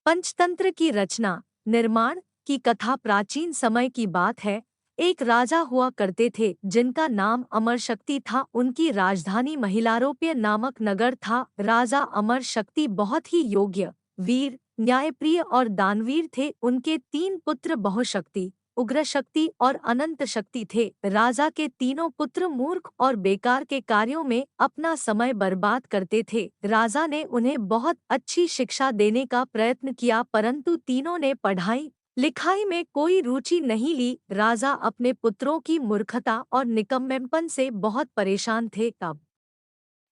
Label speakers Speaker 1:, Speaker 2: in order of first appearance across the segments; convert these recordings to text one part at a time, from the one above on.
Speaker 1: पंचतंत्र की रचना निर्माण की कथा प्राचीन समय की बात है। एक राजा हुआ करते थे जिनका नाम अमर शक्ति था। उनकी राजधानी महिलारोप्य नामक नगर था। राजा अमर शक्ति बहुत ही योग्य, वीर, न्यायप्रिय और दानवीर थे। उनके 3 पुत्र बहुशक्ति, उग्र शक्ति और अनंत शक्ति थे। राजा के तीनों पुत्र मूर्ख और बेकार के कार्यों में अपना समय बर्बाद करते थे। राजा ने उन्हें बहुत अच्छी शिक्षा देने का प्रयत्न किया, परंतु तीनों ने पढ़ाई लिखाई में कोई रुचि नहीं ली। राजा अपने पुत्रों की मूर्खता और निकम्मेपन से बहुत परेशान थे। तब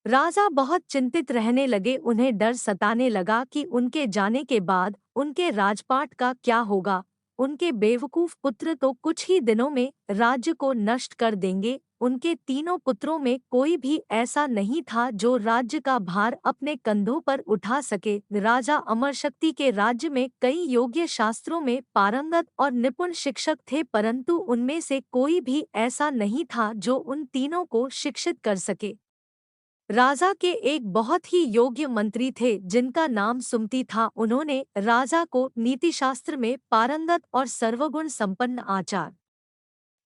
Speaker 1: राजा बहुत चिंतित रहने लगे। उन्हें डर सताने लगा कि उनके जाने के बाद उनके राजपाट का क्या होगा। उनके बेवकूफ पुत्र तो कुछ ही दिनों में राज्य को नष्ट कर देंगे। उनके तीनों पुत्रों में कोई भी ऐसा नहीं था जो राज्य का भार अपने कंधों पर उठा सके। राजा अमरशक्ति के राज्य में कई योग्य शास्त्रों में पारंगत और निपुण शिक्षक थे, परंतु उनमें से कोई भी ऐसा नहीं था जो उन तीनों को शिक्षित कर सके। राजा के एक बहुत ही योग्य मंत्री थे जिनका नाम सुमति था। उन्होंने राजा को नीतिशास्त्र में पारंगत और सर्वगुण संपन्न आचार्य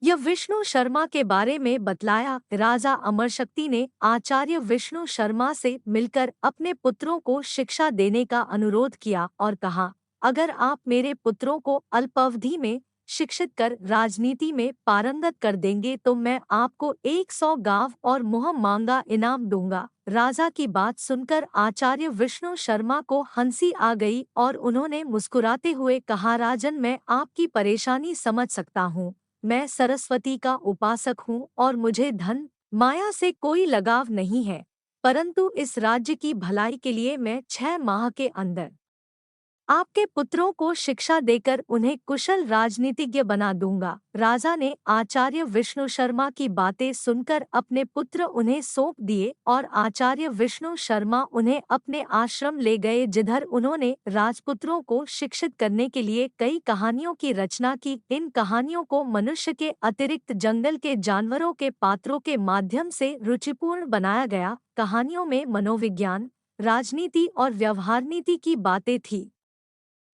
Speaker 1: यह विष्णु शर्मा के बारे में बतलाया। राजा अमरशक्ति ने आचार्य विष्णु शर्मा से मिलकर अपने पुत्रों को शिक्षा देने का अनुरोध किया और कहा, अगर आप मेरे पुत्रों को अल्पावधि में शिक्षित कर राजनीति में पारंगत कर देंगे तो मैं आपको 100 गांव और मुँह मांगा इनाम दूंगा। राजा की बात सुनकर आचार्य विष्णु शर्मा को हंसी आ गई और उन्होंने मुस्कुराते हुए कहा, राजन, मैं आपकी परेशानी समझ सकता हूँ। मैं सरस्वती का उपासक हूँ और मुझे धन माया से कोई लगाव नहीं है, परंतु इस राज्य की भलाई के लिए मैं 6 माह के अंदर आपके पुत्रों को शिक्षा देकर उन्हें कुशल राजनीतिज्ञ बना दूंगा। राजा ने आचार्य विष्णु शर्मा की बातें सुनकर अपने पुत्र उन्हें सौंप दिए और आचार्य विष्णु शर्मा उन्हें अपने आश्रम ले गए, जिधर उन्होंने राजपुत्रों को शिक्षित करने के लिए कई कहानियों की रचना की। इन कहानियों को मनुष्य के अतिरिक्त जंगल के जानवरों के पात्रों के माध्यम से रुचिपूर्ण बनाया गया। कहानियों में मनोविज्ञान, राजनीति और व्यवहार नीति की बातें थी।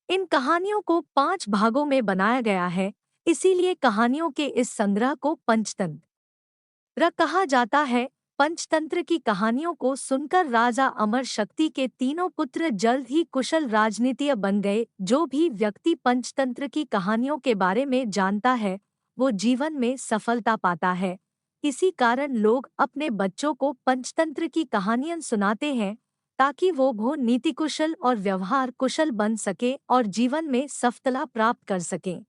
Speaker 1: इन कहानियों को 5 भागों में बनाया गया है, इसीलिए कहानियों के इस संग्रह को पंचतंत्र कहा जाता है। पंचतंत्र की कहानियों को सुनकर राजा अमर शक्ति के तीनों पुत्र जल्द ही कुशल राजनीतिज्ञ बन गए। जो भी व्यक्ति पंचतंत्र की कहानियों के बारे में जानता है वो जीवन में सफलता पाता है। इसी कारण लोग अपने बच्चों को पंचतंत्र की कहानियां सुनाते हैं ताकि वो नीति कुशल और व्यवहार कुशल बन सके और जीवन में सफलता प्राप्त कर सकें।